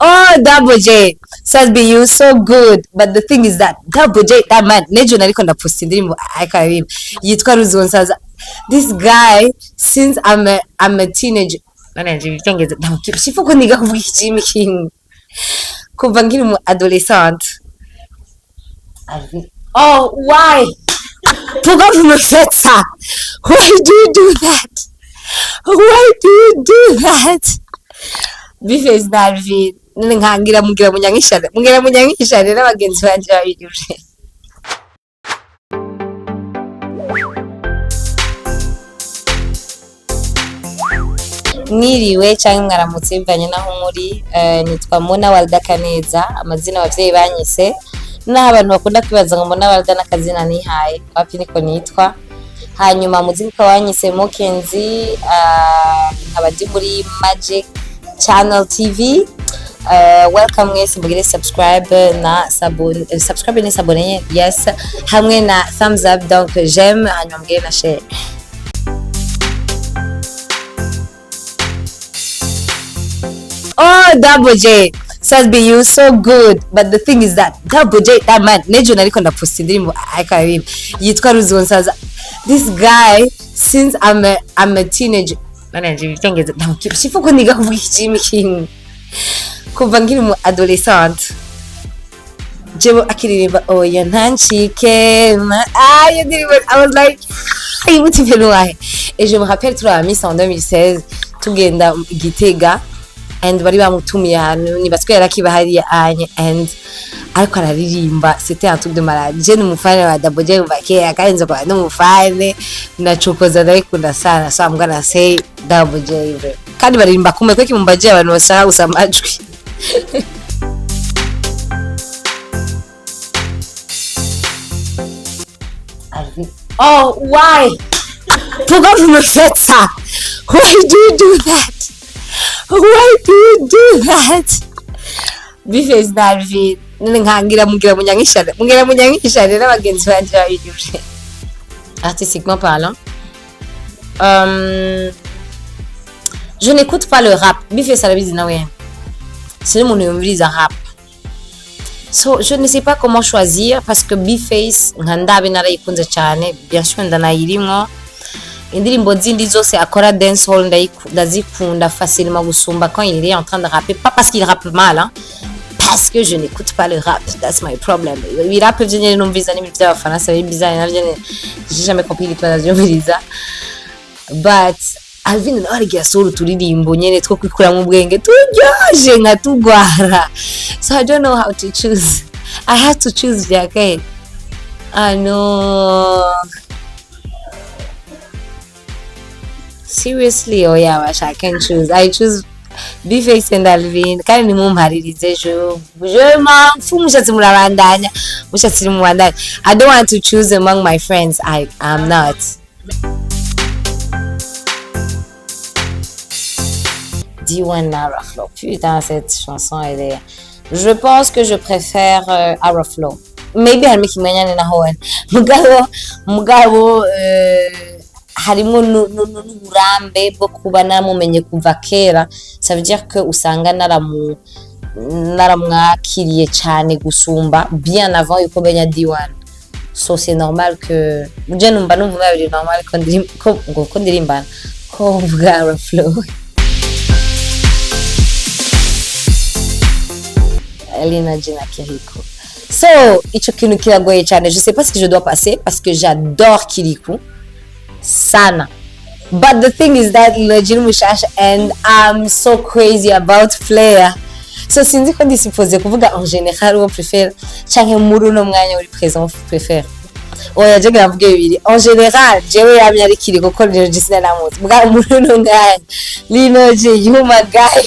Oh, Double J. Says be you so good. But the thing is that Double J, that man, nejo nariko ndapost indirimbo akarimo. Yitwa Ruzonsaza. This guy, since I'm a teenager. Nanje bitongeze ndamukira. Sifuko niga kuvuga ikimi kintu. Kuva nkiri mu adolescent. Oh, why? Pourquoi vous me faites ça? Why do you do that? Why do you do that? Bife's David. Nkangira mugira munyangishane n'abagenzi banje babiruje. Mwiriwe cyangwa mwaramutse bivanye naho muri nitwa MONNA WALDA Kaneza, amazina abavyeyi banyise n'abantu bakunda kwibaza ngo MONNA WALDA n'akazina nihaye wapi niko nitwa. Hanyuma muzika wanyise Mokenzi, nkaba ndi muri Magic Channel TV. Welcome mwese mugire subscribe na subscribe ni s'abonner, yes, hamwe na thumbs up, donc j'aime, hanyuma mugire na share. Oh, Double J. Says be you so good. But the thing is that Double J, that man, nejo nariko ndapost indirimbo akarimo. Yitwa Ruzonsaza. This guy, since I'm a teenager. Nanje bitongeze ndamukira. Sifuko niga kuvuga ikimi kintu. Kuva nkiri mu adolescent. Jebo akiririmba oya ntancike. I was like, il motive loin. Et je me rappelle tout la Miss en 2016, tugenda Gitega. And bari bamutumiye hano nibatswe yarakibahari anye and ariko araririmba, c'était un truc de malade. Je n'umufane wa Double J mbake akaenza kwa n'umufane nachokoza ndayikunda sana, so I'm gonna say Double J. Kandi baririmba kumwe kweki mumbaje abantu basara usamajwi. Oh, why? Pourquoi vous me faites ça? Why do you do that? Why do you do that? Bife's David. Nkangira mugira munyangishane n'abagenzi banje babiruje. Artistiquement parlant, je n'écoute pas le rap. Bife's arabizi nawe. C'est le monde yumviriza rap. So je ne sais pas comment choisir parce que Bife's nkandabe narayikunze cyane, bien sûr ndanayirimo. Indirimbo zindi zose akora dancehall ndazikunda facilement gusumba quand il est en train de rapper, pas parce qu'il rappe mal, hein, parce que je n'écoute pas le rap, that's my problem. Il rappe vyenye numviza n'ibintu by'abafaransa biri bizarre, navyo j'ai jamais compris l'itwazo y'umviriza, but Alvin nawe arigira solo turirimbo nyene two kwikura mu bwenge turyoje nka tugwara, so I don't know how to choose. I have to choose vyakaye. No. Seriously, oh yeah, I can choose. I choose Bife's and Alvin. Kandi ni mumharirize je m'en fous, mushatsi murabandanya, mushatsi murabandanya. I don't want to choose among my friends. I am not. D1 Araflow. Putain, cette chanson elle est. Je pense que je préfère Araflow. Maybe I'll make imanyane na hoen. Mugabo harimo n'uburambe bwo kuba namumenye kuva kera, ça veut dire que usanga naramwakiriye cyane gusumba bien avant yuko benya D1. So c'est normal que je numva bari normal ko ndirimbana ko bwa flow. Elena Gina Kiriko. So ico kintu kiragoye cyane, je sais pas ce que je dois passer parce que j'adore Kiriko sana, but the thing is that Login Mushasha and I'm so crazy about Flair, so sinzi ko ndisipose kuvuga en général on préfère canke muri no mwanya uri présent préfère. Oya je gravuge bibiri en général jewe yamye ari Kiriko ko rero gisina namuzi bwa muri no mwanya Linoje you my guy.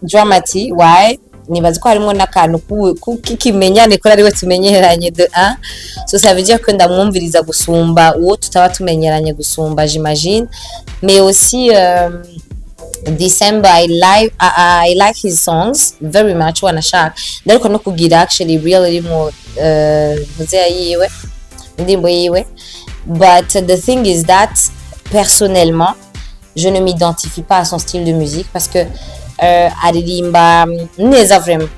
Dramatic, why? Nibaza ko harimo n'akantu kukimenyane ko ari we tumenyeranye de a, so ça veut dire que ndamwumviriza gusumba uwo tutaba tumenyeranye gusumba, j'imagine, mais aussi December I like his songs very much, wanashaka ndariko no kugira actually really more muzeya yiwe indirimbo yiwe but the thing is that personnellement je ne m'identifie pas à son style de musique parce que aririmba neza vraiment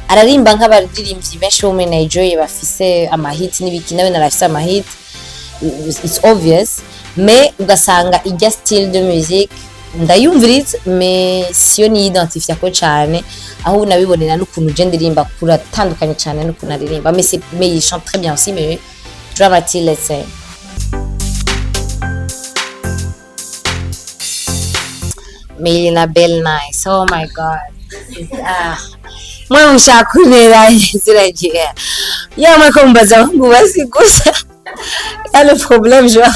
ararimba nk'abaririmbyi benshi bo muri Nigeria bafise amahit n'ibiki nawe narafise amahit, it's obvious, mais ugasanga ijya style de musique ndayumviriza mais siyo niyidentifia ko cyane, aho nabibonera n'ukuntu je ndirimba kuratandukanye cyane n'ukuntu aririmba, mais il chante très bien aussi, mais dramatique, let's say. Mais il a belle nice, oh my god. Moi ushaka kunera ziragiye yama ko mbaza ngo basigusa le problème genre.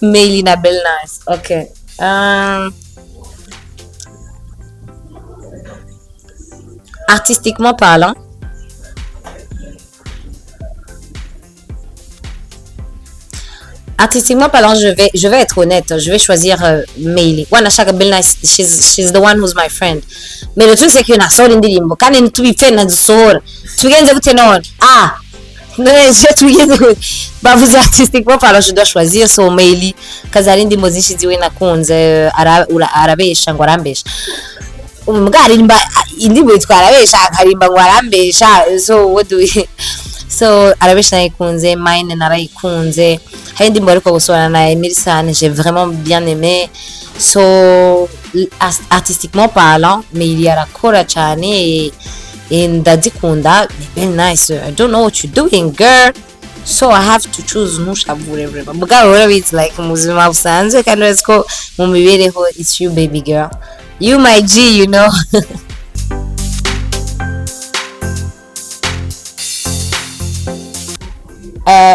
Mais il a belle nice, ok. Artistiquement parlant, je vais être honnête, je vais choisir Meili. Wana shaka belle nice, she's the one who's my friend. Mais le truc c'est que na sort indirimbo kandi ntubipfe na dusora tugenze gute none je tugenze gute bavuze artistiquement parlant, je dois choisir so Meili kazari indimo zinshi ziwe nakunze arabesha ngo arambesha umugaririmba indimo yitwa arabesha akarimba ngo arambesha, so what do we so arabesha nayikunze, mine narayikunze, hari indimo ariko gusohora na Emirsan j'ai vraiment bien aimé. So artistiquement parlant Meili arakora cyane ndazikunda, very nice. I don't know what you're doing girl, so I have to choose ntushavure vraiment mugabo rero it's like muzima busanzwe kandi let's go mu mibereho, it's you baby girl, you my G, you know.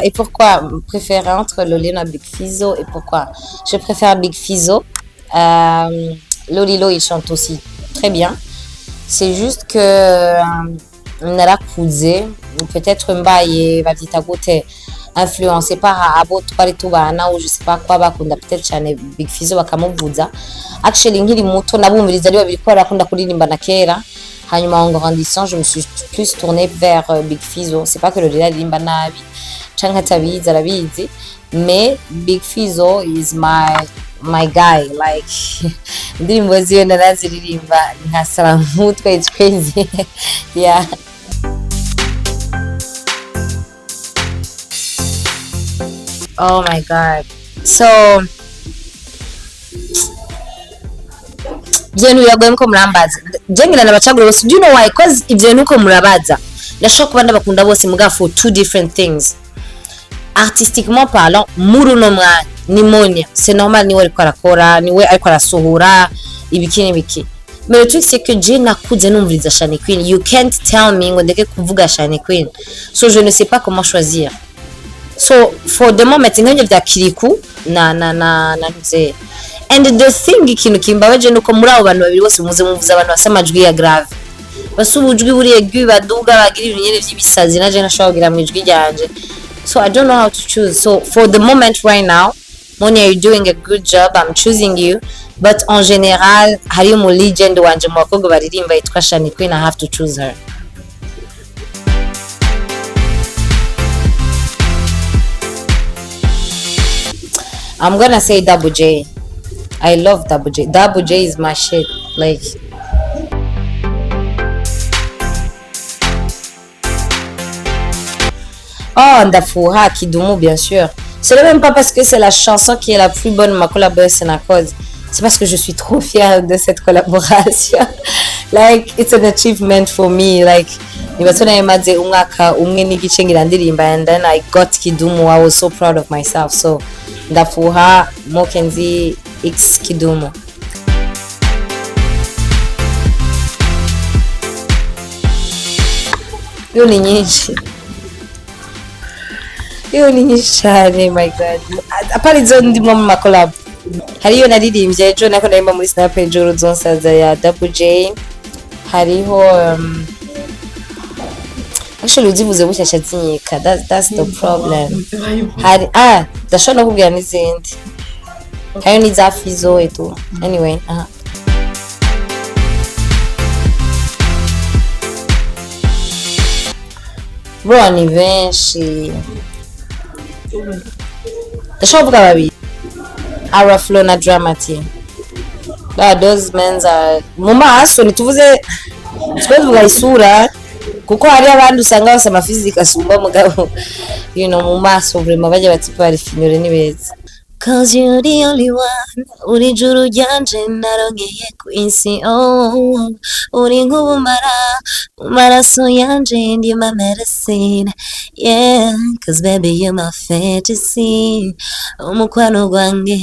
Et pourquoi préférer entre Lolino et Big Fizzo, et pourquoi je préfère Big Fizzo? Lolilo il chante aussi très bien, c'est juste que narakuze peut-être mbaye babyita gute influencé par abo twari tubana ou je sais pas quoi bakunda peut-être cyane Big Fizzo bakamuvuza. Actually nkiri muto nabumviriza ari babiri ko arakunda kuririmba na kera, hanyuma en grandissant je me suis plus tournée vers Big Fizzo. C'est pas que Lolilo aririmba nabi canke atabizi arabizi, mais Big Fizzo is my guy, like indirimbo ziwe naraziririmba nkasara mutwe, it's crazy. Yeah. Oh my god, so ibintu biragoye ko murambaza jengira nabacagura bose, do you know why? Because ibyo nuko murabaza ndashaka kubanda bakunda bose muga for two different things. Artistiquement parlant muri no mwanya ni Monia, c'est normal, niwe ariko arakora, niwe ariko arasohora ibiki biki, mais le truc c'est que je nakuze numviriza Shani Queen, you can't tell me ngo ndeke kuvuga Shani Queen, so je ne sais pas comment choisir. So for the moment nganje vya Kiriku na nze, and the thing ikintu kimbabaje nuko muri abo bantu babiri bose muze muvuza abantu basamajwi ya grave, basubujwi buriye gwi baduga bagira ibinyene by'ibisazi na je nashobora kugira mu ijwi ryanje. So I don't know how to choose. So for the moment right now, Monia, you're doing a good job. I'm choosing you. But en général, hari mu legend wanje mu bakobwa baririmba yitwa Shani Queen, I have to choose her. I'm gonna say Double J. I love Double J. Double J is my shit. Like, oh, Ndafuha, Kidumu, bien sûr. Ce n'est même pas parce que c'est la chanson qui est la plus bonne, ma collaboration à cause. C'est parce que je suis trop fière de cette collaboration. Like, it's an achievement for me. Like, and then I got Kidumu. I was so proud of myself. So, Ndafuha, Mokenzi, X Kidumu. Yo ni nyinshi. Yo ni nyinshi cyane, my god. Apari zo ndimo mu makolab. Hariyo naririmbye ejo nako narimba muri Snap ejo zonsaza ya Double J. Hariho actually uzivuze bushyashya zinyika. That's the problem. Hari ndashobora kubwira n'izindi. Hariyo ni za Fizzo eto. Anyway, bro ni benshi. ndashobora kuvuga babiri, araflo na dramati. Those men are mu maso ntituvuze tuvuga isura kuko hari abandi usanga bose amafizika asumba mugabo mu maso vraiment bajya bati pari finyore ni beza. Cause you're the only one, uri juru ryanje narongeye ku isi, oh, uri nk'ubumara mu maraso yanje, ndi my medicine, yeah, cause baby you're my fantasy, umukwano gwange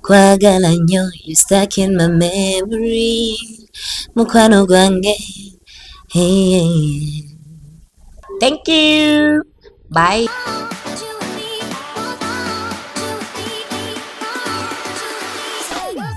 kwagalanyo, you stuck in my memory, mukwano gwange, hey, thank you, bye.